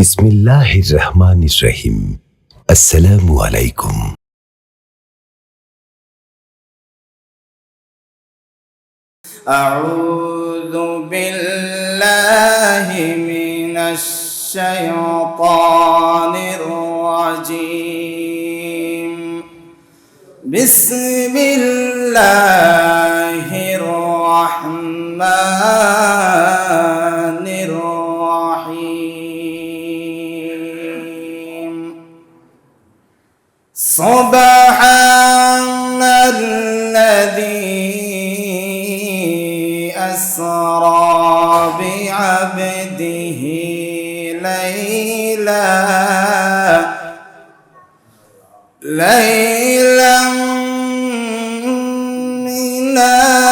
বিসমিল্লাহির রহমানির রহিম। আসসালামু আলাইকুম। আউযু বিল্লাহি মিনাশ শাইতানির রাজীম। বিসমিল্লাহির রাহমানির রাহিম। সুবহানাল্লাযী أسرى بعبده ليلا من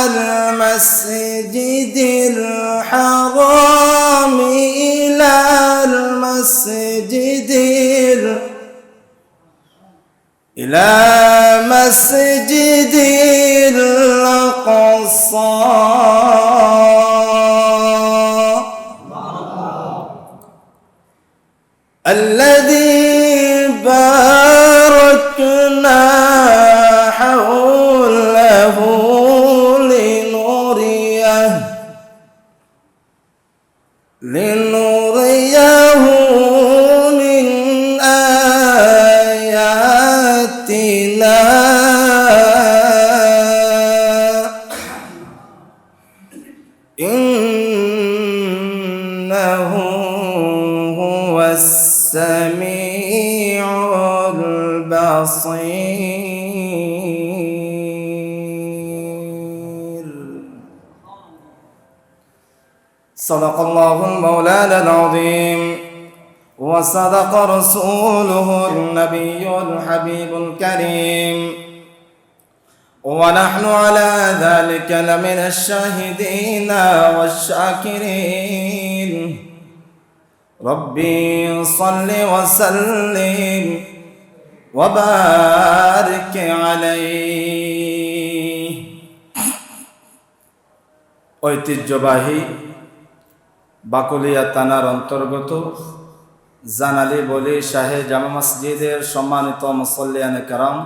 المسجد الحرام إلى مسجد الأقصى الذي باركنا حوله لنريه من آياتنا إنه هو السميع البصير. صدق الله المولانا العظيم وصدق رسوله النبي الحبيب الكريم، ونحن على ذلك لمن الشاهدين والشاكرين. ربي صل وسلم وبارك عليه. ঐতিহ্যবাহী বাকুলিয়া থানার অন্তর্গত জানালি বলি শাহে জামা মসজিদের সম্মানিত মুসল্লিয়ানে কেরাম,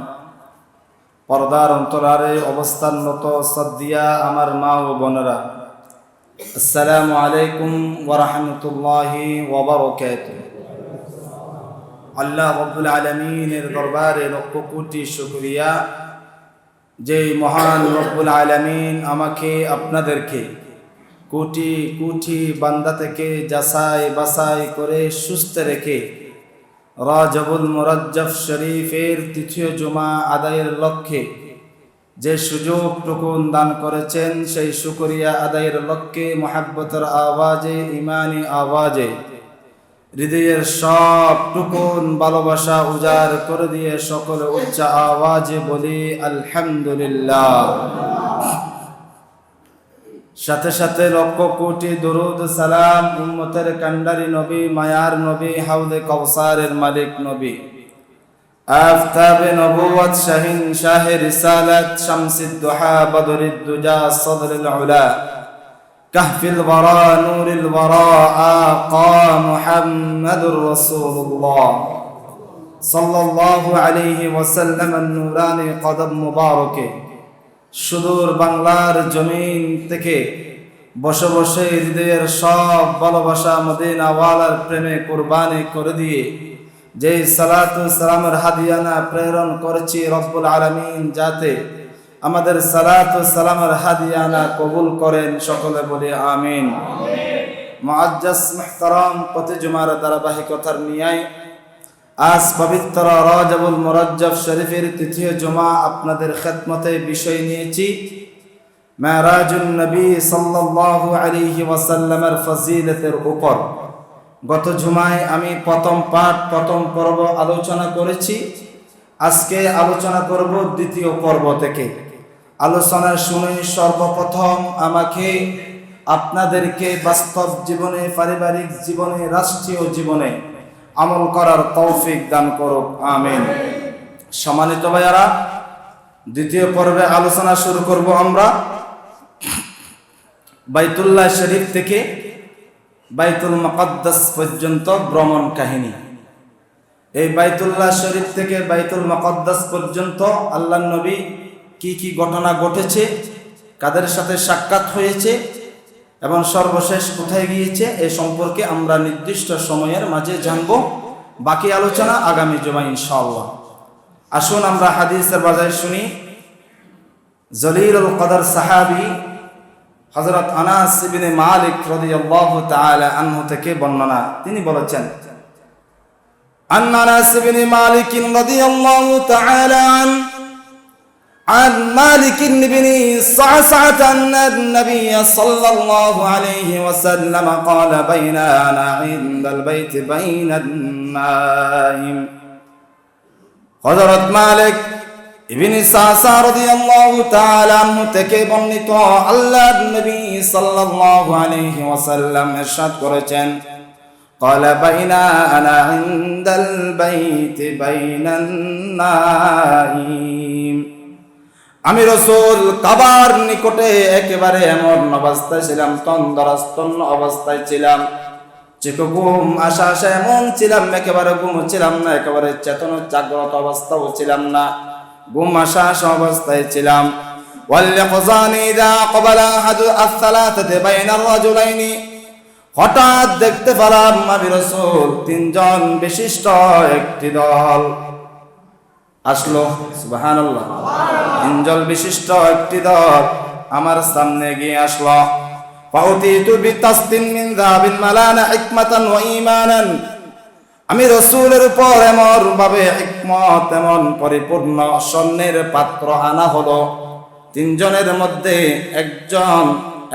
পর্দার অন্তরারে অবস্থানরত শ্রদ্ধেয়া আমার মা ও বোনেরা, আসসালামু আলাইকুম ওয়া রাহমাতুল্লাহি ওয়া বারাকাতুহু। আল্লাহ রাব্বুল আলামিনের দরবারে লক্ষ কোটি শুকরিয়া, যে মহান রব্বুল আলামিন আমাকে আপনাদেরকে কোটি কোটি বান্দা থেকে যাচাই বাছাই করে সুস্থ রেখে রজবুল মুরজ্জব শরীফের তৃতীয় জুমা আদায়ের লক্ষ্যে যে সুযোগটুকু দান করেছেন, সেই শুকরিয়া আদায়ের লক্ষ্যে মহাব্বতের আওয়াজে, ইমানি আওয়াজে হৃদয়ের সবটুকুন ভালোবাসা উজাড় করে দিয়ে সকলে উচ্চ আওয়াজে বলি আলহামদুলিল্লাহ। সাথে সাথে লক্ষ কোটি দরুদ সালাম উম্মতের কান্ডারি নবী, মায়ার নবী, হাউদে কাউসারের মালিক নবী, আফতাবে নবুয়ত, শাহিন শাহে রিসালাত, শামসিদ দুহা, বদরিদ দুজা, সদরুল উলা, কাহফিল ওয়ারা, নূরিল ওয়ারা, আকা মুহাম্মাদুর রাসূলুল্লাহ সাল্লাল্লাহু আলাইহি ওয়াসাল্লাম নূরানি কদম মুবারকে সুদূর বাংলার জমিন থেকে বসে বসে হৃদয়ের সব ভালোবাসা মদিনাওয়ালার প্রেমে কুরবানি করে দিয়ে যে সালাতু সালামের হাদিয়ানা প্রেরণ করেছি রব্বুল আলামিন যাতে আমাদের সালাতু সালামের হাদিয়ানা কবুল করেন, সকলে বলি আমিন। মুআজ্জাজ মুহতারাম, প্রতি জুমার ধারাবাহিকতার নিয়ায় আজ পবিত্র রজবুল মুরজ্জব শরীফের তৃতীয় জুমা আপনাদের খেদমতে বিষয় নিয়েছি মেরাজুন নবী সাল্লাল্লাহু আলাইহি ওয়াসাল্লামের ফজিলতের উপর। গত জুমায় আমি প্রথম পর্ব আলোচনা করেছি। আজকে আলোচনা করব দ্বিতীয় পর্ব থেকে। আলোচনা শুনে সর্বপ্রথম আমাকে আপনাদেরকে বাস্তব জীবনে, পারিবারিক জীবনে, রাষ্ট্রীয় জীবনে আমল করার তৌফিক দান করুক, আমিন। সম্মানিত ভাইয়ারা, দ্বিতীয় পর্বে আলোচনা শুরু করব আমরা বাইতুল্লাহ শরীফ থেকে। বাইতুল মুকাদ্দাস পর্যন্ত ভ্রমণ কাহিনী। এই বাইতুল্লাহ শরীফ থেকে বাইতুল মুকাদ্দাস পর্যন্ত আল্লাহর নবী কি কি ঘটনা ঘটেছে, কাদের সাথে সাক্ষাৎ হয়েছে এবং সর্বশেষ কোথায় গিয়েছে, এ সম্পর্কে আমরা নির্দিষ্ট সময়ের মাঝে জানব। বাকি আলোচনা আগামী জুমায় ইনশাআল্লাহ। আসুন আমরা হাদিসের বাজায় শুনি। জলিলুল কদর সাহাবী হযরত আনাস ইবনে মালিক রাদিয়াল্লাহু তাআলা আনহু থেকে বর্ণনা, তিনি বলেছেন, عن أنس بن مالك رضي الله تعالى عنه عن مالك بن صعصعة أن النبي صلى الله عليه وسلم قال بين أنا عند البيت بين النائم حضرت مالك ابن صعصع رضي الله تعالى عنه থেকে বর্ণিত আল্লাহর নবী সাল্লাল্লাহু আলাইহি ওয়াসাল্লাম ইরশাদ করেছেন, قال بين أنا عند البيت بين النائم আমি রাসূল কাবার নিকটে একেবারে এমন অবস্থায় ছিলাম, তন্দ্রাস্তন্ন অবস্থায় ছিলাম, ঘুম আসা এমন ছিলাম, একেবারে ঘুম ছিলাম না, একেবারে চেতনা জাগ্রত অবস্থাও ছিলাম না, ঘুম আসা অবস্থায় ছিলাম। ওয়াল্লাযানি ইযা ক্বালা আহাদু আস-সালাতাতি বাইনার রাজুলাইনি হঠাৎ দেখতে পেলাম আমি রাসূল তিনজন বিশিষ্ট একটি দল আসলো। সুবহানাল্লাহ। তিনজন বিশিষ্ট একটি দল আমার সামনে গিয়ে আসলো। ফাউতিতু বিতাসতিন মিন যাহাবিন মালানা হিকমাতান ওয়া ঈমানান আমি রাসূলের উপর এমন ভাবে হিকমত, এমন পরিপূর্ণ স্বর্ণের পাত্র আনা হলো। তিনজনের মধ্যে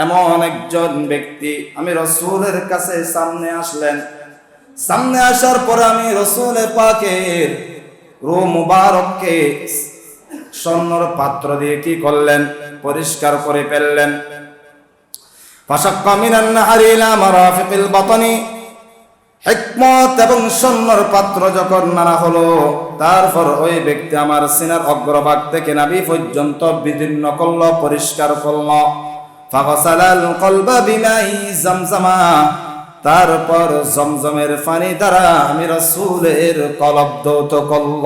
এমন একজন ব্যক্তি আমি রাসূলের কাছে সামনে আসলেন। সামনে আসার পরে আমি রাসূলের পাকের রূহ মুবারককে স্বর্ণের পাত্র দিয়ে কি করলেন, পরিষ্কার করে ফেললেন। ফাশাক্কা মিনান নাহারি ইলা মারাফিকিল বাতনি হিকমত এবং স্বর্ণের পাত্র যখন নানা হলো, তারপর ওই ব্যক্তি আমার সিনার অগ্রভাগ থেকে নাভি পর্যন্ত বিদীর্ণ করল, পরিষ্কার করল। ফাগসালাল কলবা বিমাই জামজামা তারপর জমজমের পানি দ্বারা আমি রাসূলের কলব ধৌত করল।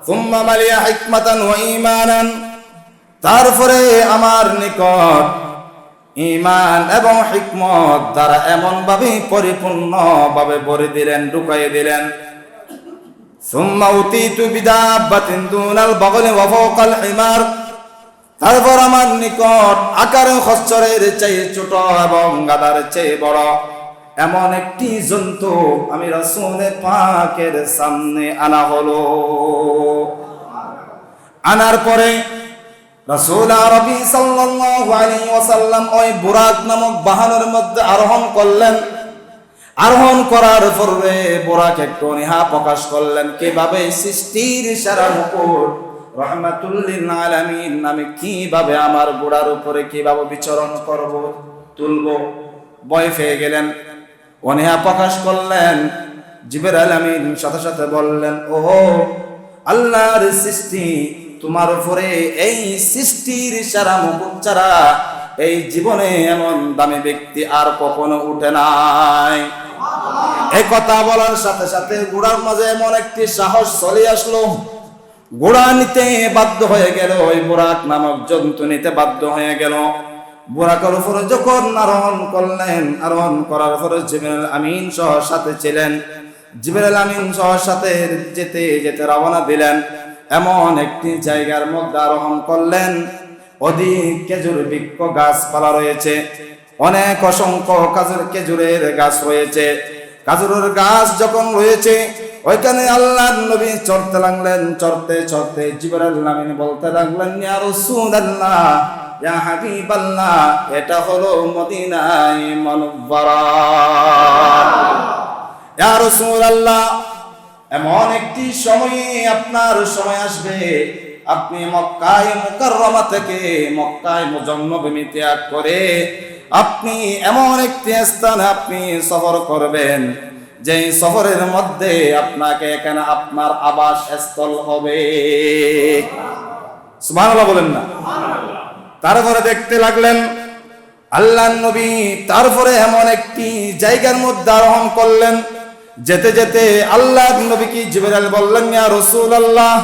সুম্মা মালিয়া হিকমাতান ওয়া ঈমানান তারপরে আমার নিকট ঈমান এবং হিকমত দ্বারা এমন ভাবে পরিপূর্ণ ভাবে ভরে দিলেন, ঢুকাইয়ে দিলেন। সুম্মা উতিতু বিদাব্বাতিন দুনাল বাগলি ওয়া ফাওকাল হিমার তারপর আমার নিকট আকারে খচ্চরের চেয়ে ছোট এবং গাধার চেয়ে বড় এমন একটি জন্তু আমি রাসূলের পাকের সামনে আনা হলো। আনার পরে রাসূল আরবি সাল্লাল্লাহু আলাইহি ওয়াসাল্লাম ওই বুরাক নামক বাহনের মধ্যে আরোহণ করলেন। আরোহণ করার পূর্বে বুরাক একটু অনীহা প্রকাশ করলেন, কিভাবে সৃষ্টির সারা মুকুট রহমাতুল লিল আলামিন আমি কিভাবে আমার ঘোড়ার উপরে কিভাবে বিচরণ করব, তুলব, ভয় পেয়ে গেলেন, অনীহা প্রকাশ করলেন। জিবরাইল আমিন সাথে সাথে বললেন, ওহো আল্লাহর সৃষ্টি, তোমার উপরে এই সৃষ্টির সারা মুকুট ছাড়া এই জীবনে এমন দামি ব্যক্তি আর কখনো উঠে নাই। এই কথা বলার সাথে সাথে ঘোড়ার মাঝে এমন একটি সাহস চলে আসলো, ঘোড়া নিতে বাধ্য হয়ে গেল, ওই বুরাক নামক জন্তু নিতে বাধ্য হয়ে গেল। বুরাকের উপরে যখন আরোহণ করলেন, আরোহণ করার পরে জিবরাইল আমিন সহ সাথে ছিলেন। জিবরাইল আমিন সহ সাথে যেতে যেতে রওনা দিলেন। এমন একটি জায়গার মধ্যে আরোহণ করলেন, অধিক খেজুর বৃক্ষ গাছপালা রয়েছে, অনেক অসংখ্য খেজুরের গাছ রয়েছে। খেজুরের গাছ যখন রয়েছে ওইখানে আল্লাহর নবী চড়তে লাগলেন। চড়তে চড়তে জিবরাইল আমিন বলতে লাগলেন, ইয়া রাসূলুল্লাহ, ইয়া হাবিবাল্লাহ, এটা হলো মদিনায়ে মুনাওয়ারা। ইয়া রাসূলুল্লাহ, এমন একটি সময়ে আপনার সময় আসবে, আপনি মক্কায়ে মুকাররমা থেকে মক্কায়ে মুজন্নবী ত্যাগ করে আপনি এমন একটি স্থানে আপনি সফর করবেন, যেই শহরের মধ্যে আপনাকে এখানে আপনার আবাস স্থল হবে। সুবহানাল্লাহ বলেন না? তারপরে দেখতে লাগলেন আল্লাহর নবী তারপরে এমন একটি জায়গার মধ্যে আরোহণ করলেন। যেতে যেতে আল্লাহর নবীকে জিবরাইল বললেন, ইয়া রাসূলুল্লাহ,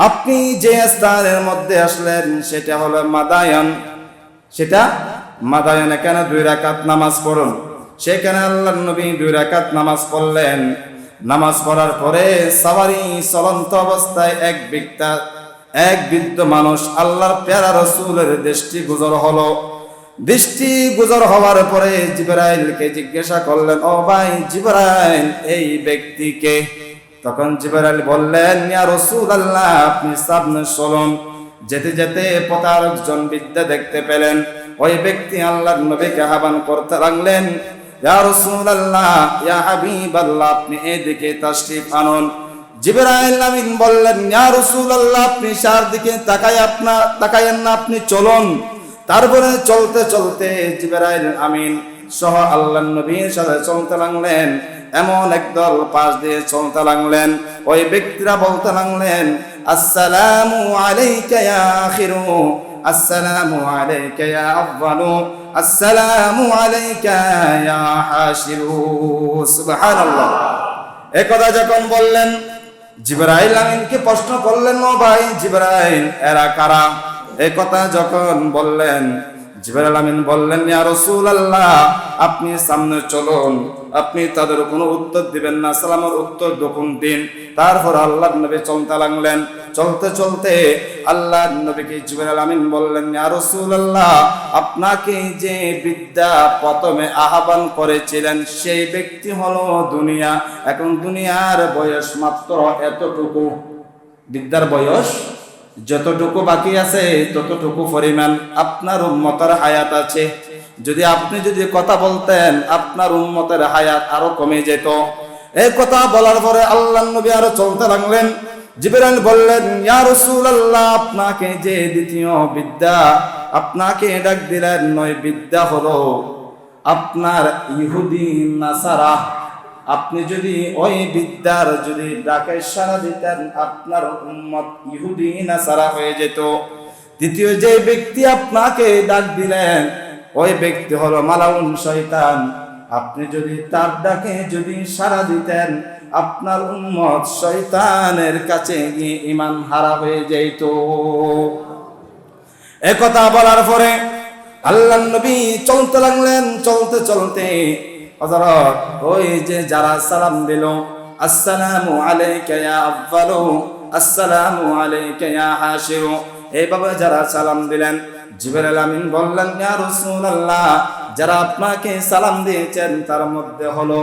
আপনি যে স্থানের মধ্যে আসলেন সেটা হলো মাদায়ান। সেটা মাদায়ান, এখানে 2 রাকাত নামাজ পড়ুন। সেখানে আল্লাহর নবী 2 রাকাত নামাজ পড়লেন। নামাজ পড়ার পরে সাওয়ারি চলন্ত অবস্থায় এক বৃদ্ধ মানুষ আল্লাহর প্যারা রাসূলের দৃষ্টি গোচর হলো। দৃষ্টি গোচর হওয়ার পরে জিবরাইলকে জিজ্ঞাসা করলেন, ও ভাই জিবরাইল, এই ব্যক্তিকে? তখন জিবরাইল বললেন, ইয়া রাসূলুল্লাহ, আপনি সামনে চলুন। যেতে যেতে পথে আরেকজন বৃদ্ধ দেখতে পেলেন। ওই ব্যক্তি আল্লাহর নবীকে আহ্বান করতে লাগলেন, ইয়া রাসূলুল্লাহ, ইয়া হাবিবাল্লাহ, আপনি এদিকে তাশরীফ আনুন। জিবরাইল আমিন বললেন, ইয়া রাসূলুল্লাহ, আপনি চারদিকে তাকায়েন না, আপনি চলুন। তারপরে চলতে চলতে জিবরাইল আমিন সহ আল্লাহর নবীর সাথে চলতে লাগলেন। এমন একদল পাশ দিয়ে চলতে লাগলেন। ওই ব্যক্তিরা বলতে লাগলেন, আসসালামু আলাইকা ইয়া আখিরু, আসসালামু আলাইকা ইয়া আফদালু, আসসালামু আলাইকা ইয়া হাশিরু। সুবহানাল্লাহ। এই কথা যখন বললেন, জিবরাইল আমিনকে প্রশ্ন করলেন, ও ভাই জিবরাইল, এরা কারা? এই কথা যখন বললেন, জিবরাইল আমিন বললেন, ইয়া রাসূলুল্লাহ, আপনি সামনে চলুন। আপনি তাদের কোনো উত্তর দিবেন না, সালামের উত্তর যখন দিন। তারপর আল্লাহর নবী চলতে লাগলেন। চলতে চলতে আল্লাহর নবীকে জিবরাইল আমিন বললেন, ইয়া রাসূলুল্লাহ, আপনাকে যে বিদ্যা প্রথমে আহ্বান করেছিলেন সেই ব্যক্তি হলো দুনিয়া। এখন দুনিয়ার বয়স মাত্র এতটুকু। বিদ্যার বয়স যতটুকু বাকি আছে ততটুকু পরিমাণ আপনার উম্মতের হায়াত আছে। যদি আপনি কথা বলতেন, আপনার উম্মতের হায়াত আরো কমে যেত। এই কথা বলার পরে আল্লাহর নবী আরো চলতে লাগলেন। জিবরাইল বললেন, ইয়া রাসূলুল্লাহ, আপনাকে যে দ্বিতীয় বিদ্যা আপনাকে ডাক দিলেন, নয় বিদ্যা হলো আপনার ইহুদি নাসারা। আপনি যদি ওই বিদ্যার ডাকে সাড়া দিতেন, আপনার উম্মত ইহুদি নাসারা হয়ে যেত। দ্বিতীয় যে ব্যক্তি আপনাকে ডাক দিলেন, ওই ব্যক্তি হলো মালাউন শয়তান। আপনি তার ডাকে সাড়া দিতেন, আপনার উম্মত শয়তানের কাছে গিয়ে ঈমান হারা হয়ে যেত। একথা বলার পরে আল্লাহর নবী চলতে লাগলেন। চলতে চলতে হযরত ওই যে যারা সালাম দিল, আসসালামু আলাইকা ইয়া আফদালু, আসসালামু আলাইকা ইয়া হাশিরু, এইভাবে যারা সালাম দিলেন, জিবরাইল আমিন বললেন, ইয়া রাসূলুল্লাহ, যারা আপনাকে সালাম দিয়েছেন তার মধ্যে হলো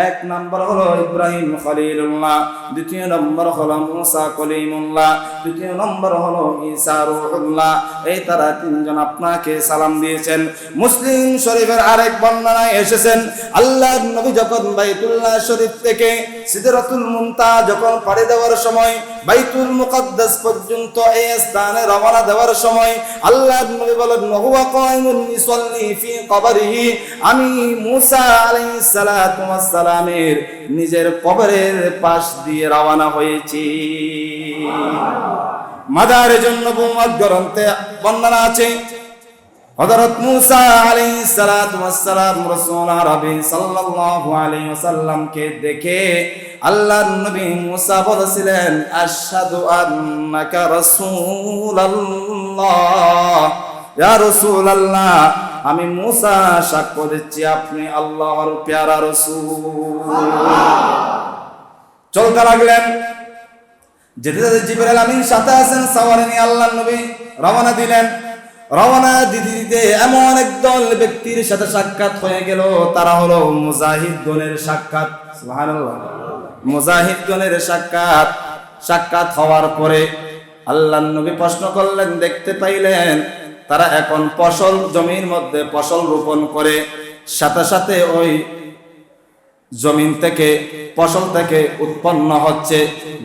এক নম্বর হলো ইব্রাহিম খলিলুল্লাহ, দ্বিতীয় নম্বর হলো মুসা কলিমুল্লাহ, তৃতীয় নম্বর হলো ঈসা রূহুল্লাহ। এই তারা তিনজন আপনাকে সালাম দিয়েছেন। মুসলিম শরীফের আরেক বর্ণনায় এসেছেন, আল্লাহর নবী যখন বাইতুল্লাহ শরীফ থেকে সিদরাতুল মুনতাহা যখন পাড়ি দেওয়ার সময়, বাইতুল মুকাদ্দাস পর্যন্ত এই স্থানে রওনা দেওয়ার সময় আল্লাহর নবী বলেন, হুয়া কায়িমুন ইউসাল্লি ফি কবরিহি, আমি মুসা আলাইহিস সালাতু ওয়াস সালামের নিজের কবরের পাশ দিয়ে রওনা হয়েছি। মাদারিজুন নবুওয়াত গ্রন্থে বর্ণনা আছে, হযরত মুসা আলাইহিস সালাতু ওয়াস সালাম রাসূল আরবি সাল্লাল্লাহু আলাইহি ওয়াসাল্লামকে দেখে আল্লাহর নবী মুসা বলেছিলেন, আশহাদু আন্নাকা রাসূলুল্লাহ, ইয়া রাসূলুল্লাহ, আমি মুসা সাক্ষ্য দিচ্ছি আপনি আল্লাহর প্যারা রাসূল। চলতে লাগলেন। যেতে যেতে জিবরাইল আমিন সাথে আছেন, সাওয়ারি নিয়ে আল্লাহর নবী রওনা দিলেন। রওনা দিতে দিতে এমন একদল ব্যক্তির সাথে সাক্ষাৎ হয়ে গেল, তারা হলো মুজাহিদগণের সাক্ষাৎ। সুবহানাল্লাহ। মুজাহিদগণের সাক্ষাৎ হওয়ার পরে আল্লাহর নবী প্রশ্ন করলেন, দেখতে পাইলেন তারা এখন ফসল জমির মধ্যে ফসল রোপণ করে, সাথে সাথে ওই জমিন থেকে ফসল থেকে উৎপন্ন হচ্ছে,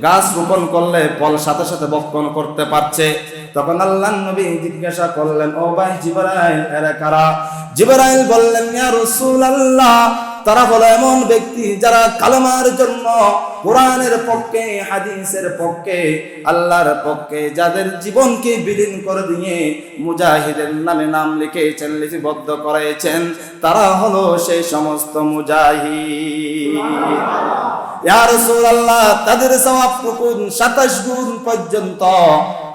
গাছ রোপণ করলে ফল সাথে সাথে বপন করতে পারছে। তখন আল্লাহর নবী জিজ্ঞাসা করলেন, ও ভাই জিবরাইল, এরা কারা? জিবরাইল বললেন, ইয়া রাসূলুল্লাহ, তারা হলো এমন ব্যক্তি যারা কালেমার জন্য, কোরআনের পক্ষে, হাদিসের পক্ষে, আল্লাহর পক্ষে যাদের জীবনকে বিলীন করে দিয়ে মুজাহিদের নামে নাম লিখেছেন, লিপিবদ্ধ করেছেন, তারা হলো সেই সমস্ত মুজাহিদ। ইয়া রাসূলুল্লাহ, তাদের সওয়াব টুকুন 27 গুণ পর্যন্ত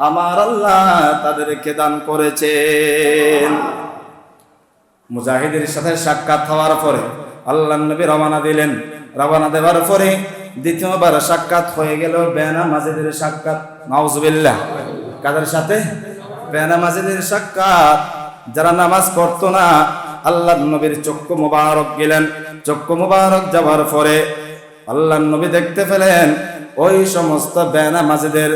আমার আল্লাহ তাদেরকে দান করেছেন। মুজাহিদের সাথে সাক্ষাৎ হওয়ার পরে আল্লাহর নবী রওনা দিলেন। রওনা দেওয়ার পরে দ্বিতীয়বার সাক্ষাৎ হয়ে গেল বেনামাজীদের সাক্ষাৎ। নাউজুবিল্লাহ। কাদের সাথে? বেনামাজীদের সাক্ষাৎ। যারা নামাজ পড়তো না, আল্লাহর নবীর চক্ষু মুবারক গেলেন। চক্ষু মুবারক যাওয়ার পরে আল্লাহর নবী দেখতে পেলেন ওই সমস্ত বেনামাজীদের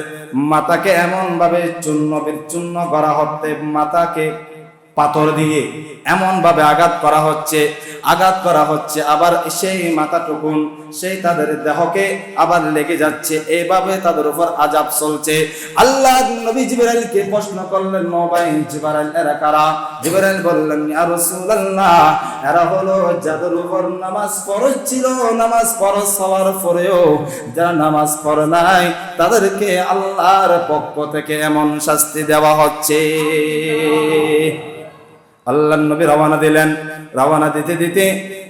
মাথাকে এমন ভাবে চূর্ণ বিচূর্ণ করা হচ্ছে, মাথাকে পাথর দিয়ে এমন ভাবে আঘাত করা হচ্ছে, আবার সেই মাথাটুকুন সেই তাদের দেহকে আবার লেগে যাচ্ছে, এইভাবে তাদের উপর আযাব চলছে। আল্লাহ নবী জিবরাইলকে প্রশ্ন করলেন, ও ভাই জিবরাইল, এরা কারা? জিবরাইল বললেন, ইয়া রাসূলুল্লাহ, এরা হলো যাদের উপর নামাজ ফরজ ছিল, নামাজ ফরজ হওয়ার পরেও যারা নামাজ পড়ে নাই তাদেরকে আল্লাহর পক্ষ থেকে এমন শাস্তি দেওয়া হচ্ছে। আল্লাহর নবী রওনা দিলেন। রওনা দিতে দিতে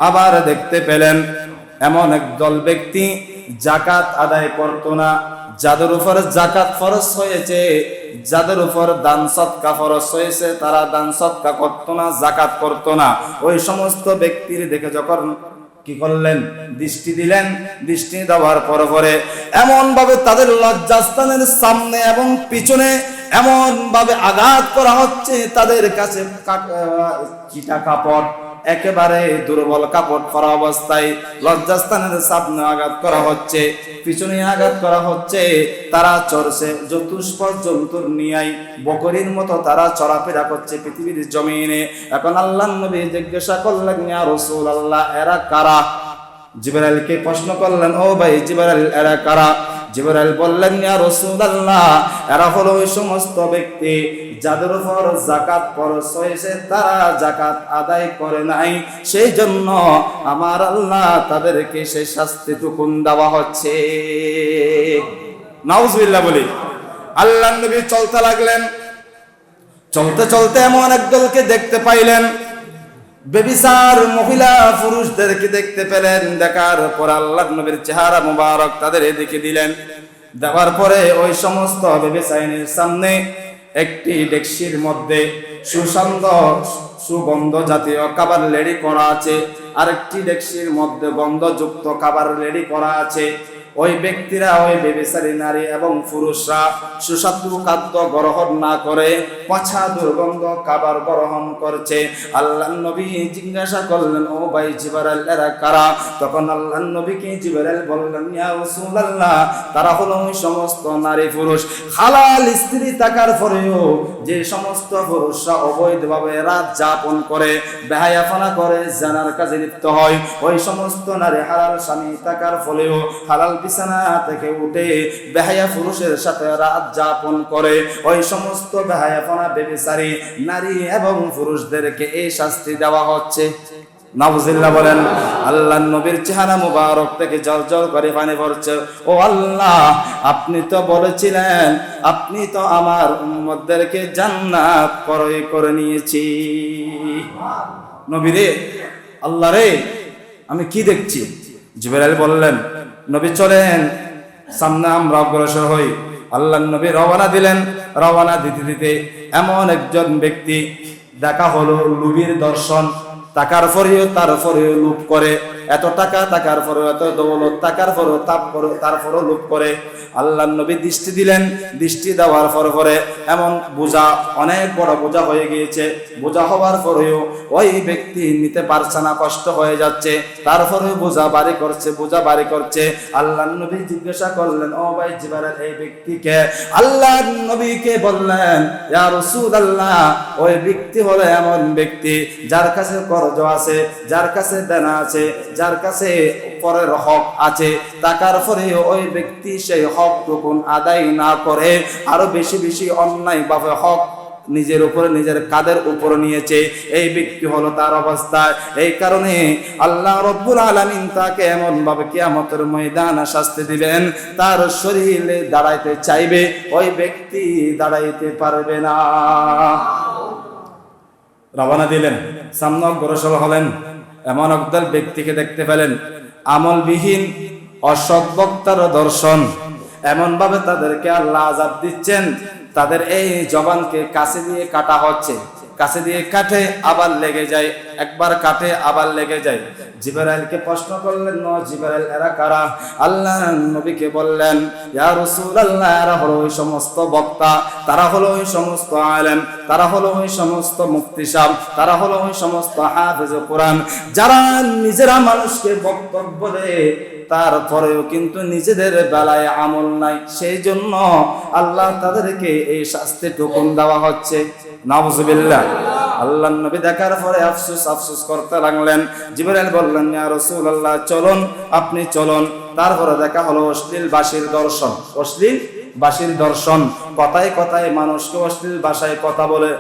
আবার দেখতে পেলেন এমন একদল ব্যক্তি যাকাত আদায় করতো না, যাদের উপর যাকাত ফরজ হয়েছে, যাদের উপর দান সদকা ফরজ হয়েছে, তারা দান সদকা করতো না, যাকাত করতো না। ওই সমস্ত ব্যক্তির দেখে যখন কি করলেন? দৃষ্টি দিলেন। দৃষ্টি দেওয়ার পরে এমন ভাবে তাদের লজ্জাস্থানের সামনে এবং পিছনে এমন ভাবে আঘাত করা হচ্ছে, তাদের কাছে চিটা কাপড়, একেবারে দুর্বল কাপড় পরা অবস্থায় লজ্জাস্থানের সামনে আঘাত করা হচ্ছে, পিছনে আঘাত করা হচ্ছে। তারা চড়ছে চতুষ্পদ জন্তুর নিয়াই, বকরির মতো তারা চড়াফেরা করছে পৃথিবীর জমিনে। এখন আল্লাহর নবী জিজ্ঞাসা করলেন, ইয়া রাসূলুল্লাহ, এরা কারা? জিবরাইলকে প্রশ্ন করলেন, ও ভাই জিবরাইল, এরা কারা? জিবরাইল বললেন, ইয়া রাসূলুল্লাহ, এরা হলো ওই সমস্ত ব্যক্তি যাদের উপর যাকাত ফরজ হয়েছে, তারা যাকাত আদায় করে নাই, সেই জন্য আমার আল্লাহ তাদেরকে সেই শাস্তিটুকুন দেওয়া হচ্ছে। নাউজুবিল্লাহ বলি। আল্লাহর নবী চলতে লাগলেন। চলতে চলতে এমন একদলকে দেখতে পাইলেন, বেবিচার মহিলা পুরুষদেরকে দেখতে পেলেন। দেখার পর আল্লাহর নবীর চেহারা মুবারক তাদের এদিকে দিলেন। দেওয়ার পরে ওই সমস্ত বেবিচারিনীর সামনে একটি ডেকসির মধ্যে সুগন্ধ জাতীয় খাবার রেডি করা আছে, আরেকটি ডেকসির মধ্যে গন্ধযুক্ত খাবার রেডি করা আছে। ওই ব্যক্তিরা, ওই বেবিচারী নারী এবং পুরুষরা সুস্বাদু খাদ্য গ্রহণ না করে পচা দুর্গন্ধ খাবার গ্রহণ করছে। আল্লাহর নবী জিজ্ঞাসা করলেন, ও ভাই জিবরাইল, এরা কারা? তখন আল্লাহর নবীকে জিবরাইল বললেন, ইয়া রাসূলুল্লাহ, তারা হলো ওই সমস্ত নারী পুরুষ হালাল স্ত্রী থাকার পরেও যে সমস্ত পুরুষরা অবৈধভাবে রাত যাপন করে, বেহায়াপনা করে, জানার কাজে লিপ্ত হয়, ওই সমস্ত নারী হালাল স্বামী থাকার ফলেও হালাল বিছানা থেকে উঠে বেহায়া পুরুষের সাথে রাত যাপন করে, ওই সমস্ত বেহায়াপনা বেবিচারী নারী এবং পুরুষদেরকে এই শাস্তি দেওয়া হচ্ছে। নাউজুবিল্লাহ বলেন। আল্লাহর নবীর চেহারা মুবারক থেকে জল করে পানি পড়ছে। ও আল্লাহ, আপনি তো বলেছিলেন, আপনি তো আমার উম্মতদেরকে জান্নাত ক্রয় করে নিয়েছি। নবী রে, আল্লাহ রে, আমি কি দেখছি? জিবরাইল বললেন, নবী চলেন, সামনে আমরা অগ্রসর হই। আল্লাহর নবী রওনা দিলেন। রওনা দিতে দিতে এমন একজন ব্যক্তি দেখা হলো, লুবির দর্শন। টাকার পরেও তারপরেও লুপ করে, এত টাকা টাকার পরেও, এত দৌলত টাকার পরেও তারপরেও লুপ করে। আল্লাহর নবী দৃষ্টি দিলেন। দৃষ্টি দেওয়ার পরে এমন বোঝা, অনেক বড় বোঝা হয়ে গিয়েছে। বোঝা হওয়ার পরেও ওই ব্যক্তি নিতে পারছে না, কষ্ট হয়ে যাচ্ছে। তারপরেও বোঝা বাড়ি করছে। আল্লাহর নবী জিজ্ঞাসা করলেন, ও ভাই জিবরাইল, এই ব্যক্তিকে? আল্লাহর নবীকে বললেন, ইয়া রাসূলুল্লাহ, ওই ব্যক্তি হলো এমন ব্যক্তি যার কাছে কর্জ আছে, যার কাছে দেনা আছে, যার কাছে পরের হক আছে, টাকার পরেও ওই ব্যক্তি সেই হক টুকুন আদায় না করে আরো বেশি বেশি অন্যায় ভাবে হক নিজের উপরে নিজের কাঁধের উপর নিয়েছে, এই ব্যক্তি হলো তার অবস্থা। এই কারণে আল্লাহ রব্বুল আলামিন তাকে এমন ভাবে কিয়ামতের ময়দানে শাস্তি দিবেন, তার শরীরে দাঁড়াইতে চাইবে, ওই ব্যক্তি দাঁড়াইতে পারবে না। রওনা দিলেন, সামনে অগ্রসর হলেন। এমন একদল ব্যক্তিকে দেখতে পেলেন, আমলবিহীন অসৎ বক্তার দর্শন। এমন ভাবে তাদেরকে আল্লাহ আযাব দিচ্ছেন, তাদের এই জবানকে কাছে দিয়ে কাটা হচ্ছে, কাছে দিয়ে কাটে আবার লেগে যায়, একবার কাটে আবার লেগে যায়। জিবরাইলকে প্রশ্ন করলেন, জিবরাইল এরা কারা? আল্লাহ নবীকে বললেন, ইয়া রাসূলুল্লাহ, এরা হলো ওই সমস্ত বক্তা, তারা হলো ওই সমস্ত আলেম, তারা হলো ওই সমস্ত মুফতি সাহেব, তারা হলো ওই সমস্ত হাফেজে কোরআন, যারা নিজেরা মানুষকে বক্তব্য দেয়, তারপরেও কিন্তু নিজেদের বেলায় আমল নাই। সেই জন্য আল্লাহ তাদেরকে এই শাস্তিটুকু দেওয়া হচ্ছে। নাউযুবিল্লাহ। আল্লাহর নবী দেখার পরে আফসোস করতে লাগলেন। জিবরাইল বললেন, ইয়া রাসূলুল্লাহ, চলুন, আপনি চলুন। তারপরে দেখা হলো অশ্লীল বাসির দর্শন, অশ্লীল বাসির দর্শন। কথায় কথায় মানুষকে অশ্লীল ভাষায় কথা বলে,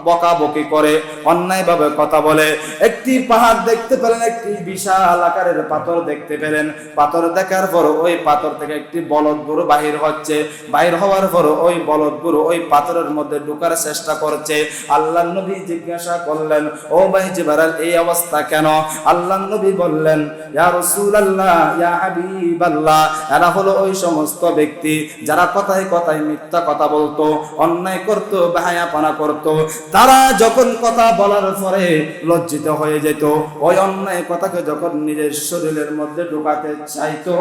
বকাবকি করে, অন্যায়ভাবে কথা বলে। একটি পাহাড় দেখতে পেলেন, একটি বিশাল আকারের পাথর দেখতে পেলেন। পাথর দেখার পর ওই পাথর থেকে একটি বলদ গরু বাহির হচ্ছে। বাহির হওয়ার পর ওই বলদ গরু ওই পাথরের মধ্যে ঢোকার চেষ্টা করছে। আল্লাহর নবী জিজ্ঞাসা করলেন, ও ভাই জিবরাইল, এই অবস্থা কেন? আল্লাহর নবী বললেন, ইয়া রাসূলুল্লাহ, ইয়া হাবিবাল্লাহ, এরা হলো ওই সমস্ত ব্যক্তি যারা কথায় কথায় মিথ্যা কথা বলতো, অন্যায় করতো, বেহায়াপনা করতো। তারা যখন কথা বলার পরে লজ্জিত হয়ে যেত, ওই অন্যায় কথাকে যখন নিজের শরীরের মধ্যে ঢুকাতে চাইতো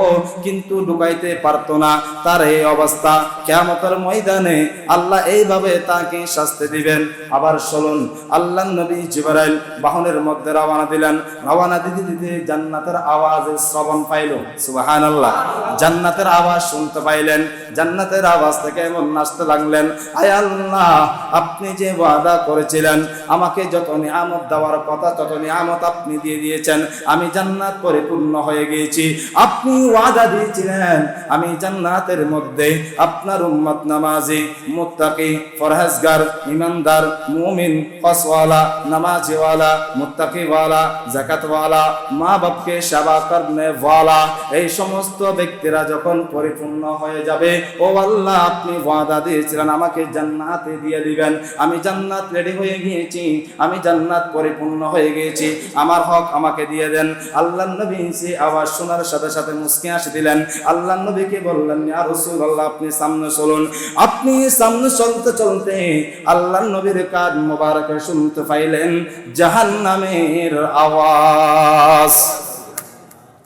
কিন্তু ঢুকাইতে পারতো না, তার এই অবস্থা। কিয়ামতের ময়দানে আল্লাহ এইভাবে তাকে শাস্তি দিবেন। আবার শুনুন, আল্লাহর নবী জিবরাইল বাহনের মধ্যে রওনা দিলেন। রওনা দিতে দিতে জান্নাতের আওয়াজের শ্রবণ পাইল। সুবহানাল্লাহ। জান্নাতের আওয়াজ শুনতে পাইলেন। জান্নাতের আওয়াজ থেকে এমন নাচতে লাগলেন, আয় আল্লাহ, আপনি যে ওয়াদা করেছিলেন আমাকে যত নিয়ামত দেওয়ার কথা, তত নিয়ামত আপনি দিয়ে দিয়েছেন। আমি জান্নাত পরিপূর্ণ হয়ে গিয়েছি। আপনি ওয়াদা দিয়েছিলেন আমি জান্নাতের মধ্যে আপনার উম্মত নামাজি, মুত্তাকি, পরহেজগার, ইমানদার, মুমিন, কসওয়ালা, নামাজিওয়ালা, মুত্তাকিওয়ালা, যাকাতওয়ালা, মা বাপকে সেবা করনে ওয়ালা, এই সমস্ত ব্যক্তিরা যখন পরিপূর্ণ হয়ে যাবে, ও আল্লাহ, আপনি ওয়াদা দিয়েছিলেন আমাকে জান্নাতে দিয়ে দিবেন। আমি জান্নাত রেডি হয়ে গিয়েছি, আমি জান্নাত পরিপূর্ণ হয়ে গিয়েছি, আমার হক আমাকে দিয়ে দেন। আল্লাহর নবী সে আওয়াজ শোনার সাথে সাথে মুস্কি হাসি দিলেন। আল্লাহর নবীকে বললেন, ইয়া রাসূলুল্লাহ, আপনি সামনে চলুন। আপনি সামনে চলতে চলতে আল্লাহর নবীর কান মোবারকে শুনতে পাইলেন জাহান্নামের আওয়াজ।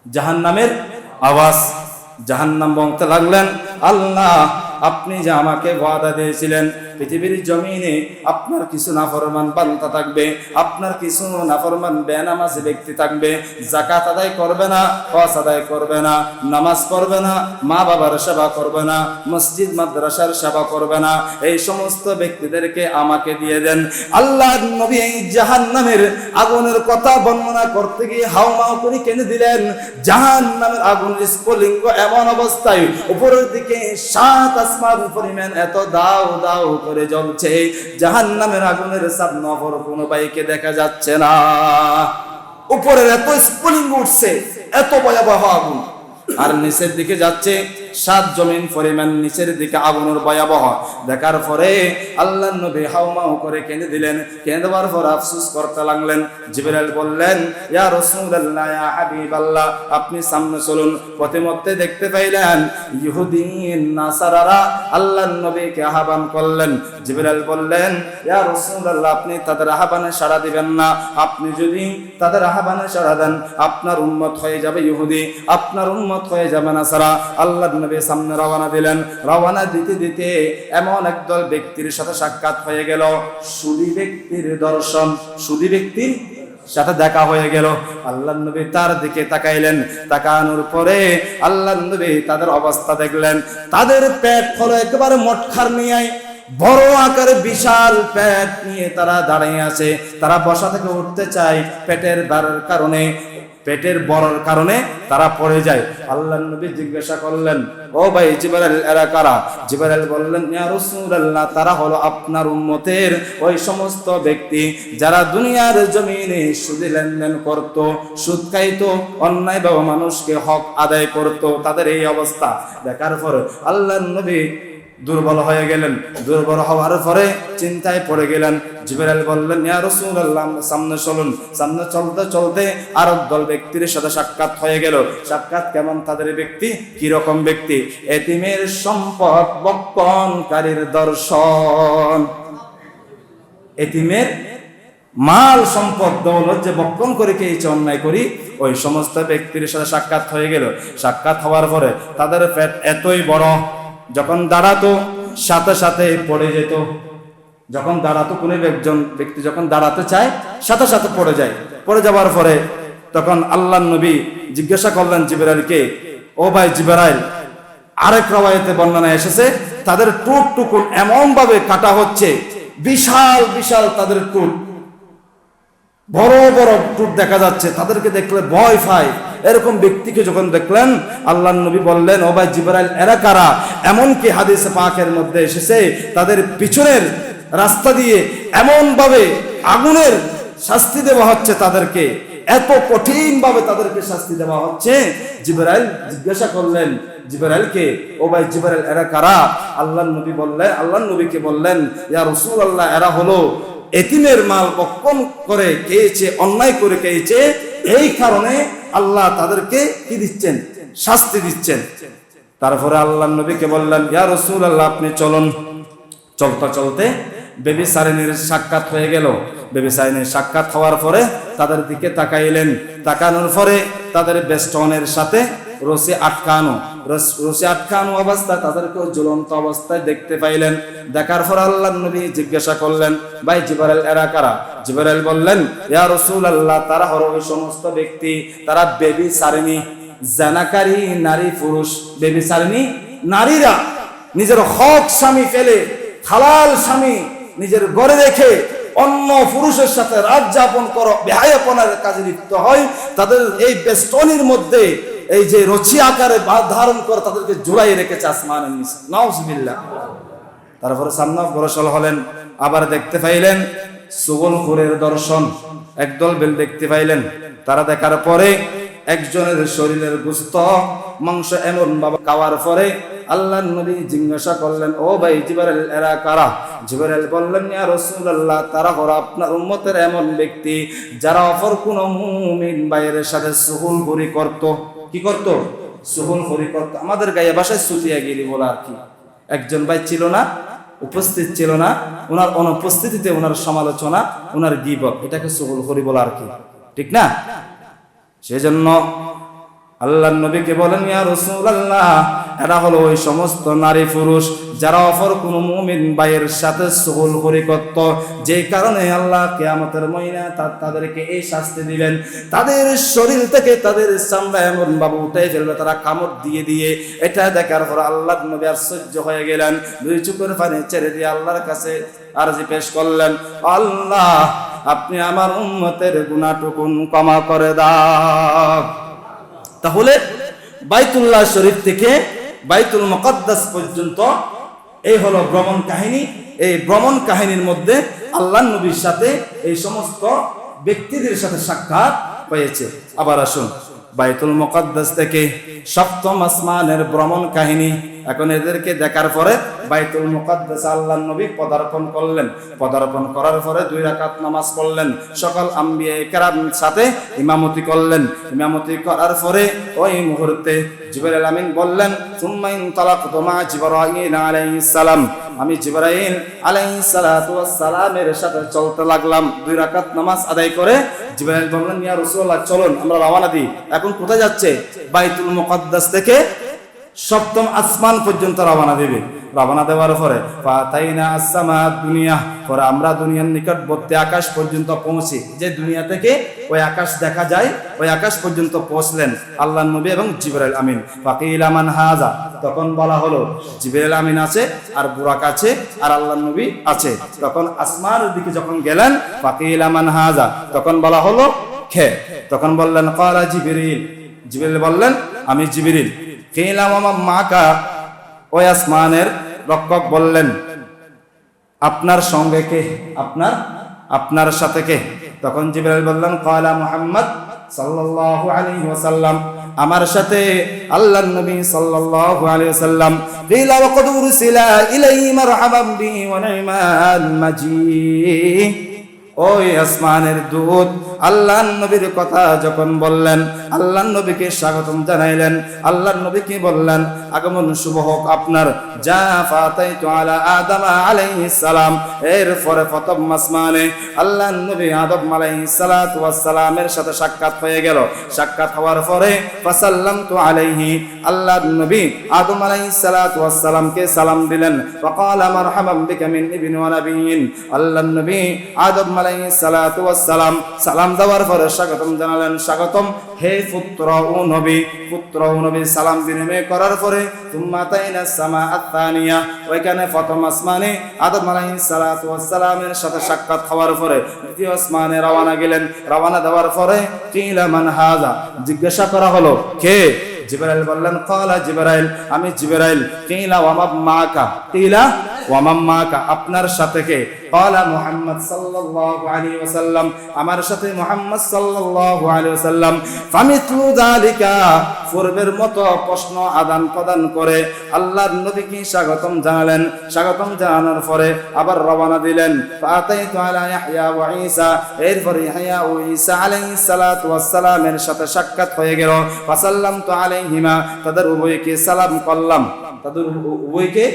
জাহান্নামের আওয়াজ। জাহান্নাম বলতে লাগলেন, আল্লাহ, আপনি যে আমাকে ওয়াদা দিয়েছিলেন পৃথিবীর জমিনে আপনার কিছু নাফরমান বান্দা থাকবে, আপনার কিছু নাফরমান বেনামাজি ব্যক্তি থাকবে, যাকাত আদায় করবে না, হজ আদায় করবে না, নামাজ পড়বে না, মা বাবার সেবা করবে না, মসজিদ মাদ্রাসার সেবা করবে না, এই সমস্ত ব্যক্তিদেরকে আমাকে দিয়ে দেন। আল্লাহর নবী এই জাহান্নামের আগুনের কথা বর্ণনা করতে গিয়ে হাউমাউ করে কেঁদে দিলেন। জাহান্নামের আগুন স্ফুলিঙ্গ এমন অবস্থায় উপরের দিকে 7 আসমান পরিমাণ এত দাও দাও করে জ্বলছে। জাহান্নামের আগুনের সামনে অপর কোনো বাইকে দেখা যাচ্ছে না। উপরের এত স্ফুলিঙ্গ উঠছে, এত ভয়াবহ আগুন, আর নিচের দিকে যাচ্ছে 7 জমিন পরিমাণ নিচের দিকে আগুনের ভয়াবহ। দেখার পরে আল্লাহর নবী হাউমাউ করে কেঁদে দিলেন। কেঁদে দেওয়ার পর আফসোস করতে লাগলেন। জিবরাইল বললেন, ইয়া রাসূলুল্লাহ, ইয়া হাবিবাল্লাহ, আপনি সামনে চলুন। পথিমধ্যে দেখতে পাইলেন ইহুদি নাসারারা আল্লাহর নবীকে আহ্বান করলেন। জিবরাইল বললেন, ইয়া রাসূলুল্লাহ, আপনি তাদের আহ্বানে সাড়া দিবেন না। আপনি যদি তাদের আহ্বানে সাড়া দেন, আপনার উম্মত হয়ে যাবে ইহুদি, আপনার উম্মত হয়ে যাবে নাসারা। আল্লাহর নবী সামনে রওনা দিলেন। রওনা দিতে দিতে এমন একদল ব্যক্তির সাথে সাক্ষাৎ হয়ে গেল। সুদী ব্যক্তির দর্শন, সুদী ব্যক্তির সাথে দেখা হয়ে গেল। আল্লাহর নবী তার দিকে তাকাইলেন। তাকানোর পরে আল্লাহর নবী তাদের অবস্থা দেখলেন। তাদের পেট হলো একেবারে মটখার নিয়ে বড় আকারে বিশাল পেট নিয়ে তারা দাঁড়িয়ে আছে, তারা বসা থেকে উঠতে চায়, পেটের বড়র কারণে তারা পড়ে যায়। আল্লাহর নবী জিজ্ঞাসা করলেন, ও ভাই জিবরাইল, এরা কারা? জিবরাইল বললেন, ইয়া রাসূলুল্লাহ, তারা হলো আপনার উম্মতের ওই সমস্ত ব্যক্তি যারা দুনিয়ার জমিনে সুদে লেনদেন করত, সুদ খাইতো, অন্যায়ভাবে মানুষকে হক আদায় করত, তাদের এই অবস্থা দেখার পর আল্লাহর নবী দুর্বল হয়ে গেলেন। দুর্বল হওয়ার পরে চিন্তায় পড়ে গেলেন। জিবরাইল বললেন, ইয়া রাসূলুল্লাহ, সামনে চলুন। সামনে চলতে চলতে আর দল ব্যক্তির সাথে সাক্ষাৎ হয়ে গেল। সাক্ষাৎ কেমন তাদের ব্যক্তি, কি রকম ব্যক্তি? এতিমের সম্পদ বক্ষণকারীর দর্শন, এতিমের মাল সম্পদ দৌলত যে বক্ষণ করে খেয়েছে, অন্যায় করি, ওই সমস্ত ব্যক্তির সাথে সাক্ষাৎ হয়ে গেল। সাক্ষাৎ হওয়ার পরে তাদের পেট এতই বড়, যখন দাঁড়াতো সাথে সাথে পড়ে যেত। যখন দাঁড়াতো, কোনো একজন ব্যক্তি যখন দাঁড়াতে চায় সাথে সাথে পড়ে যায়। পড়ে যাওয়ার পরে তখন আল্লাহর নবী জিজ্ঞাসা করলেন জিবরাইলকে, ও ভাই জিবরাইল, আরেক রাওয়ায়াতে বর্ণনা এসেছে তাদের টুট টুকুন এমন ভাবে কাটা হচ্ছে, বিশাল বিশাল তাদের টুট, বড় বড় টুট দেখা যাচ্ছে, তাদেরকে দেখলে ভয় পায়। এরকম ব্যক্তিকে যখন দেখলেন আল্লাহর নবী বললেন, ও ভাই জিবরাইল, এরা কারা? এমনকি হাদিসে পাকের মধ্যে এসেছে তাদের পিছনের রাস্তা দিয়ে এমন ভাবে আগুনের শাস্তি দেওয়া হচ্ছে, তাদেরকে এত কঠিন ভাবে তাদেরকে শাস্তি দেওয়া হচ্ছে। জিবরাইল জিজ্ঞাসা করলেন জিবরাইলকে, ও ভাই জিবরাইল, এরা কারা? আল্লাহর নবীকে বললেন, ইয়া রাসূলুল্লাহ, এরা হলো এতিমের মাল বক্ষণ করে খেয়েছে, অন্যায় করে খেয়েছে, এই কারণে আল্লাহ তাদেরকে কি দিচ্ছেন? শাস্তি দিচ্ছেন। তারপরে আল্লাহর নবীকে বললেন, ইয়া রাসূলুল্লাহ, আপনি চলুন। চলতে চলতে বেবিচারিণীর সাক্ষাৎ হয়ে গেল। বেবিচারিণীর সাক্ষাৎ হওয়ার পরে তাদের দিকে তাকাইলেন। তাকানোর পরে তাদের বেষ্টনের সাথে রশি আটকানো অবস্থায় তাদেরকে জ্বলন্ত অবস্থায় দেখতে পাইলেন। দেখার পর আল্লাহর নবী জিজ্ঞাসা করলেন, ভাই জিবরাইল, এরা কারা? জিবরাইল বললেন, ইয়া রাসূলুল্লাহ, তারা হলো ওই সমস্ত ব্যক্তি, তারা বেবিচারিণী, জানাকারী নারী পুরুষ। বেবিচারিণী নারীরা নিজের হক স্বামী ফেলে, হালাল স্বামী নিজের ঘরে রেখে অন্য পুরুষের সাথে রাত যাপন করো, বেহায়াপনার কাজে লিপ্ত হয়, তাদের এই বেষ্টনীর মধ্যে এই যে রচি আকারে ধারণ করে তাদেরকে জোড়াই রেখেছে আসমানের নিচে। নাউজুবিল্লাহ। তারপরে সামনে অগ্রসর হলেন, আবার দেখতে পাইলেন সুগলখোরের দর্শন, একদল বেল দেখতে পাইলেন। তারা দেখার পরে একজনের শরীরের গোশত মাংস এমন ভাবে খাওয়ার পরে আল্লাহর নবী জিজ্ঞাসা করলেন, ও ভাই জিবরাইল, এরা কারা? জিবরাইল বললেন, ইয়া রাসূলুল্লাহ, তারা হলো আপনার উম্মতের এমন ব্যক্তি যারা অপর কোন মুমিন ভাইয়ের সাথে সুহুলখুরি করত। কি করত? সুহুলখুরি করত। আমাদের গায়ে ভাষায় সুফিয়াগিরি বলা আর কি। একজন ভাই ছিল না, উপস্থিত ছিল না, ওনার অনুপস্থিতিতে ওনার সমালোচনা, ওনার গীবত, এটাকে সুহুলখুরি বলা আর কি, ঠিক না? সেজন্য আল্লাহর নবীকে বলেন, ইয়া রাসূলুল্লাহ, এরা হলো ওই সমস্ত নারী পুরুষ যারা অপর কোন মুমিন ভাইয়ের সাথে সুহুলখুরি করত, যেই কারণে আল্লাহ কিয়ামতের ময়দানে তাদেরকে এই শাস্তি দিবেন। তাদের শরীর থেকে তাদের চামড়া এমন ভাবে উঠে ফেলবে, তারা কামড় দিয়ে দিয়ে। এটা দেখার পর আল্লাহর নবী আশ্চর্য হয়ে গেলেন। দুই চোখের পানি ছেড়ে দিয়ে আল্লাহর কাছে আরজি পেশ করলেন, আল্লাহ, আপনি আমার উম্মতের গুনাহটুকুন ক্ষমা করে দাও। তাহলে বাইতুল্লাহ শরীফ থেকে বাইতুল মুকাদ্দাস পর্যন্ত এই হলো ভ্রমণ কাহিনী। এই ভ্রমণ কাহিনীর মধ্যে আল্লাহর নবীর সাথে এই সমস্ত ব্যক্তিদের সাথে সাক্ষাৎ হয়েছে। আবার আসুন বাইতুল মুকাদ্দাস থেকে সপ্তম আসমানের ভ্রমণ কাহিনী। এখন এদেরকে দেখার পরে বাইতুল মুকাদ্দাস আল্লাহর নবী পদার্পণ করলেন। পদার্পণ করার পরে 2 রাকাত নামাজ পড়লেন। সকল আম্বিয়া কেরাম সাথে ইমামতি করলেন। ইমামতি করার পরে ওই মুহূর্তে জিবরাইল আমিন বললেন, সুম্মা ইনতালাকতু মা জিবরাইল আলাইহিস সালাম, আমি জিবরাইল আলাইহিস সালাতু ওয়াস সালামের সাথে চলতে লাগলাম। 2 রাকাত নামাজ আদায় করে জিবরাইল বললেন, ইয়া রাসূলুল্লাহ, চলুন আমরা রওনা দিই। এখন কোথায় যাচ্ছে? বাইতুল মুকাদ্দাস থেকে সপ্তম আসমান পর্যন্ত রওনা দেবে। রওনা দেওয়ার পরে ফাতাইনা আসসামা দুনিয়া, পরে আমরা দুনিয়ার নিকটবর্তী আকাশ পর্যন্ত পৌঁছি, যে দুনিয়া থেকে ওই আকাশ দেখা যায়, ওই আকাশ পর্যন্ত পৌঁছলেন আল্লাহর নবী এবং জিবরাইল আমিন। ফাকিলা মান হাযা, তখন বলা হলো জিবরাইল আমিন আছে আর বুরাক আছে আর আল্লাহর নবী আছে। তখন আসমানের দিকে যখন গেলেন ফাকিলা মান হাযা, তখন বলা হলো কে? তখন বললেন ক্বালা জিবরিল, জিবরাইল বললেন আমি জিবরিল। কিলা ওয়া মান মাকা, ওই আসমানের রক্ষক বললেন আপনার সঙ্গে কে? আপনার সাথে কে? তখন জিবরাইল বললেন ক্বালা মুহাম্মদ সাল্লাল্লাহু আলাইহি ওয়াসাল্লাম, আমার সাথে আল্লাহর নবী সাল্লাল্লাহু আলাইহি ওয়াসাল্লাম। কিলা ওয়া ক্বাদ উরসিলা ইলাইহি মারহাবান বিহি ওয়া নি'মাল মাজি, ওই আসমানের দূত আল্লাহর নবীর কথা যখন বললেন, আল্লাহর নবীকে স্বাগতম জানাইলেন, আল্লাহর নবীকে বললেন আগমন শুভ হোক আপনার। যা ফাতাইতু আলা আদম আলাইহিস সালাম, এরপরে প্রথম আসমানে আল্লাহর নবী আদম আলাইহিস সালাতু ওয়াস সালামের সাথে সাক্ষাৎ হয়ে গেল। সাক্ষাৎ হওয়ার পরে ফাসাল্লামতু আলাইহি, আল্লাহর নবী আদম আলাইহিস সালাতু ওয়াস সালামকে সালাম দিলেন। ফাকালা মারহাবান বিকা মিন ইবনি ওয়া নাবিয়্যিন, আল্লাহর নবী আদম আলাইহিস সালাতু ওয়াস সালাম সালাম দেওয়ার পরে স্বাগতম জানালেন, স্বাগতম হে পুত্র ও নবী, পুত্র ও নবী সালাম বিনিময় করার পরে তুম্মা তাইনা সামা আত-তানিয়া, ওইখানে প্রথম আসমানে আদম আলাইহিস সালাতু ওয়াস সালামের সাথে সাক্ষাৎ হওয়ার পরে দ্বিতীয় আসমানে রওনা গেলেন। রওনা দেওয়ার পরে কিলা মান হাযা, জিজ্ঞাসা করা হলো কে? জিবরাইল বললেন ক্বালা জিবরাইল, আমি জিবরাইল। কিলা ওয়া মান মাকা, কিলা ওয়া মান মাকা, আপনার সাথে কে? ক্বালা মুহাম্মদ সাল্লাল্লাহু আলাইহি ওয়াসাল্লাম, আমার সাথে মুহাম্মদ সাল্লাল্লাহু আলাইহি ওয়াসাল্লাম। ফামিথলু যালিকা, পূর্বের মতো প্রশ্ন আদান প্রদান করে আল্লাহর নবীকে স্বাগতম জানালেন। স্বাগতম জানানোর পরে আবার রওনা দিলেন। ফাতাইতু আলা ইয়াহইয়া ওয়া ঈসা, এরপর ইয়াহইয়া ও ঈসা আলাইহিস সালাতু ওয়াস সালামের সাথে সাক্ষাৎ হয়ে গেল। ফাসাল্লামতু আলাইহিমা, তাদের উভয়কে সালাম করলাম। তাদের উভয়কে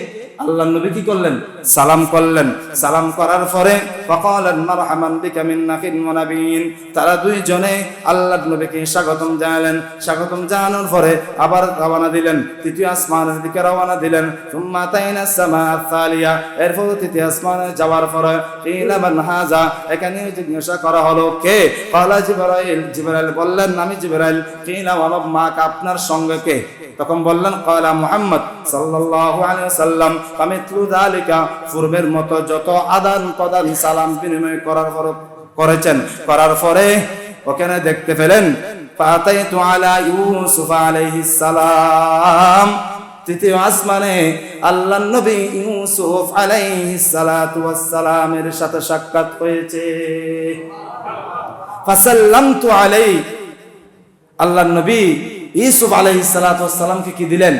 আল্লাহর নবী কি করলেন? সালাম করলেন। সালাম করার পরে ফাকালান মারহাবান বিকা মিন নাবিয়্যিন ওয়া নাবিয়্যিন, তারা দুইজনে আল্লাহর নবীকে স্বাগতম জানালেন। স্বাগতম জানানোর পরে আবার রওনা দিলেন, তৃতীয় আসমানের দিকে রওনা দিলেন। সুম্মা তাইনা সামা আত-তালিয়া, এরপর তৃতীয় আসমানে যাওয়ার পরে কিলা মান হাযা, এখানে জিজ্ঞাসা করা হলো কে? ক্বালা জিবরাইল, জিবরাইল বললেন আমি জিবরাইল। কিলা ওয়া মান মাকা, আপনার সঙ্গে কে? তখন বললেন ক্বালা মুহাম্মদ সাল্লাল্লাহু আলাইহি ওয়াসাল্লাম। ফামিথলু যালিকা, পূর্বের মতো যত আদান প্রদান সালাম বিনিময় করেছেন, করার পরে ওখানে দেখতে পেলেন ফাতাইতু আলা ইউসুফ আলাইহিস সালাম, তৃতীয় আসমানে আল্লাহর নবী ইউসুফ আলাইহিস সালাতু ওয়াস সালামের সাথে সাক্ষাৎ হয়েছে। ফাসাল্লামতু আলাইহি, আল্লাহর নবী ইউসুফ আলাইহিস সালাতু ওয়াস সালামকে কি দিলেন?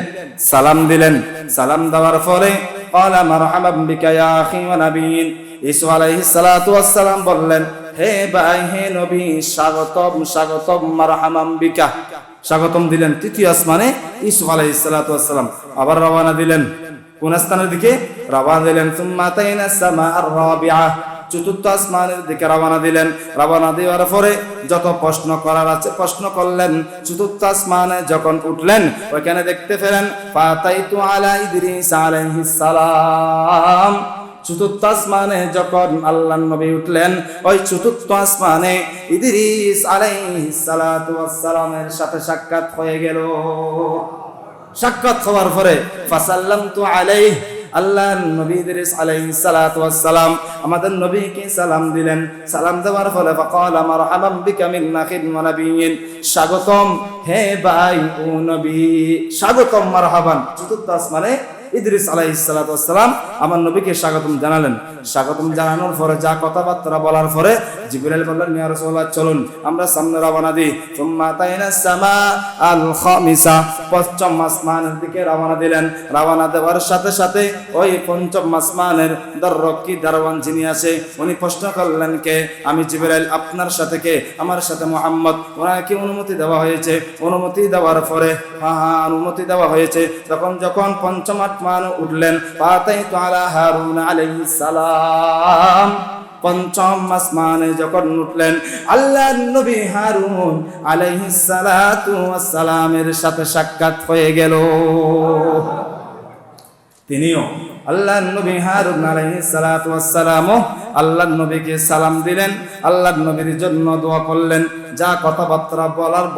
সালাম দিলেন। সালাম দেওয়ার পরে ক্বালা মারহাবান বিকা ইয়া আখি ওয়া নাবিয়্যিন, ইউসুফ আলাইহিস সালাতু ওয়াস সালাম বললেন হে ভাই, হে নবী, স্বাগতম স্বাগতম, মারহাবান বিকা, স্বাগতম দিলেন। তৃতীয় আসমানে ইউসুফ আলাইহিস সালাতু ওয়াস সালাম আবার রওনা দিলেন। কোন স্থানের দিকে রওনা দিলেন? সুম্মা তাইনা সামা আর-রাবিআ, চতুর্থ আসমানের দিকে রওনা দিলেন। রওনা দেওয়ার পরে যত প্রশ্ন করার আছে প্রশ্ন করলেন। চতুর্থ আসমানে যখন উঠলেন ওখানে দেখতে পেলেন ফাতাইতু আলা ইদ্রিস আলাইহিস সালাম, চতুর্থ আসমানে যখন আল্লাহর নবী উঠলেন ওই চতুর্থ আসমানে ইদ্রিস আলাইহিস সালাতু ওয়াস সালামের সাথে সাক্ষাৎ হয়ে গেল। সাক্ষাৎ হওয়ার পরে ফাসাল্লামতু আলাইহি, আল্লাহর নবী ইদ্রিস আলাইহিস সালাতু ওয়াস সালাম আমাদের নবীকে সালাম দিলেন। সালাম দেওয়ার ফলে ফাকালা মারহাবান বিকা মিন নাবিয়্যিন ওয়া নাবিয়্যিন, স্বাগতম হে ভাই ও নবী, স্বাগতম মারহাবান। চতুর্থ আসমানে ইদ্রিস আলাইহিস সালাতু ওয়াস সালাম আমার নবীকে স্বাগতম জানালেন। স্বাগতম জানানোর পরে যা কথাবার্তা বলার পরে জিবরাইল বললেন ইয়া রাসূলুল্লাহ চলুন আমরা সামনে রওনা দিই। সুম্মা তাইনা সামা আল খামিসা, পঞ্চম আসমানের দিকে রওনা দিলেন। রওনা দেওয়ার সাথে সাথে ওই পঞ্চম আসমানের দররক্ষী দারওয়ান যিনি আছে উনি প্রশ্ন করলেন কে? আমি জিবরাইল। আপনার সাথে কে? আমার সাথে মুহাম্মদ। ওনাকে অনুমতি দেওয়া হয়েছে। অনুমতি দেওয়ার পরে হ্যাঁ অনুমতি দেওয়া হয়েছে। যখন পঞ্চম আসমান উঠলেন ফাতাইতু আলা হারুন আলাইহিস সালাম, পঞ্চম আসমানে যখন উঠলেন, আল্লাহর নবী হারুন আলাইহিস সালাতু ওয়াস সালামের সাথে সাক্ষাৎ হয়ে গেল। তিনিও আল্লাহর নবী হারুন আলাইহিস সালাতু ওয়াস সালামও আল্লাহর নবীকে সালাম দিলেন, আল্লাহর নবীর জন্য দোয়া করলেন, যা কথাবার্তা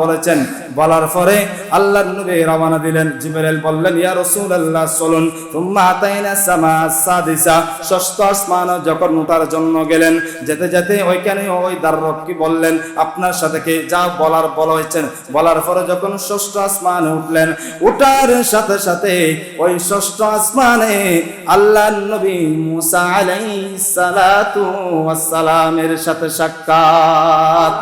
বলেছেন। বলার পরে আল্লাহর নবী রওনা দিলেন। জিবরাইল বললেন, ইয়া রাসূলুল্লাহ চলুন। সুম্মা আতাইনা সামা সাদিসা, ষষ্ঠ আসমানে যখন উঠার জন্য গেলেন, যেতে যেতে ওইখানে ওই দ্বাররক্ষী বললেন, আপনার সাথে কে যা বলার বলেছেন। বলার পরে যখন ষষ্ঠ আসমানে উঠলেন, উঠার সাথে সাথে ওই ষষ্ঠ আসমানে আল্লাহর নবী মুসা আলাইহিস সালাতু ওয়াস সালামের সাথে সাক্ষাৎ।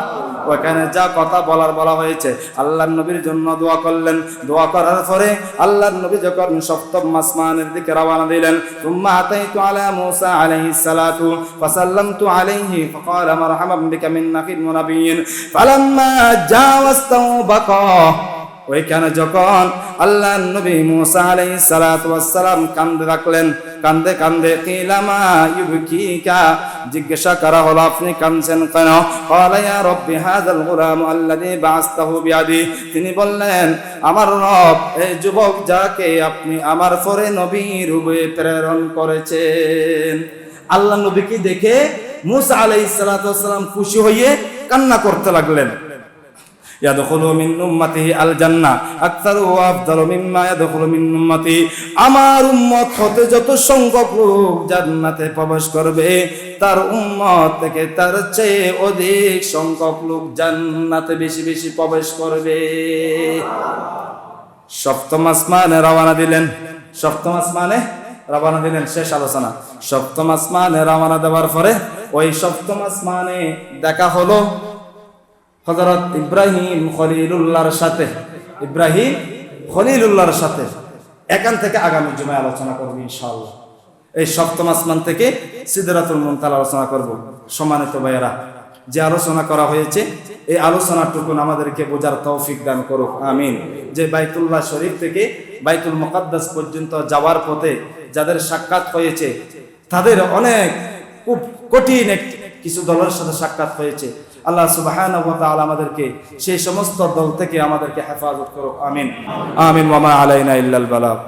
ওখানে যা কথা বলা হয়েছে, আল্লাহর নবীর জন্য দোয়া করলেন। দোয়া করার পরে আল্লাহর নবী যখন সপ্তম আসমানের দিকে রওনা দিলেন, সুম্মা আতাইতু আলা মুসা আলাইহিস সালাতু ফাসাল্লামতু আলাইহি ফাকালা মারহাবান বিকা মিন নাফিল মুনাবিয়িন ফালাম্মা জাওয়াজতু বাকা। ওইখানে যখন আল্লাহর নবী মুসা আলাইহিস সালাতু ওয়াস সালাম কান্দে রাখলেন, কান্দে কান্দে কিলামা ইউবকিকা, জিজ্ঞাসা করা হলো আপনি কাঁদছেন কেন? ক্বালা ইয়া রাব্বি হাযাল গুলাম আল্লাযী বা'আসতাহু বিয়াদি। তিনি বললেন, আমার রব এই যুবক যাকে আপনি আমার পরে নবী রূপে প্রেরণ করেছেন। আল্লাহ নবীকে দেখে মুসা আলাইহিস সালাতু ওয়াস সালাম খুশি হয়ে কান্না করতে লাগলেন। ইয়াদখুলু মিন উম্মতিহি আল জান্নাহ আকতারু ওয়া আফদালু মিম্মা ইয়াদখুলু মিন উম্মতি। আমার উম্মত হতে যত সংখ্যক লোক জান্নাতে প্রবেশ করবে, তার উম্মত থেকে তার চেয়ে অধিক সংখ্যক লোক জান্নাতে বেশি বেশি প্রবেশ করবে। সপ্তম আসমানে রওনা দিলেন। সপ্তম আসমানে রওনা দিলেন, শেষ আলোচনা। সপ্তম আসমানে রওনা দেওয়ার পরে ওই সপ্তম আসমানে দেখা হলো হযরত ইব্রাহিম খলিলুল্লাহর সাথে। ইব্রাহিম খলিলুল্লাহর সাথে এখান থেকে আগামী জুমায় আলোচনা করব ইনশাআল্লাহ। এই সপ্তম আসমান থেকে সিদরাতুল মুনতাহা আলোচনা করব। সম্মানিত ভাইয়েরা, যে আলোচনা করা হয়েছে এই আলোচনাটুকু আমাদেরকে বোঝার তৌফিক দান করুক, আমিন। যে বাইতুল্লাহ শরীফ থেকে বাইতুল মুকাদ্দাস পর্যন্ত যাওয়ার পথে যাদের সাক্ষাৎ হয়েছে, তাদের অনেক খুব কঠিন কিছু দলের সাথে সাক্ষাৎ হয়েছে। আল্লাহ সুবহানাহু ওয়া তাআলা আমাদেরকে সেই সমস্ত দল থেকে আমাদেরকে হেফাজত করুক, আমিন আমিন। ওয়া মা আলাইনা ইল্লাল বালাগ।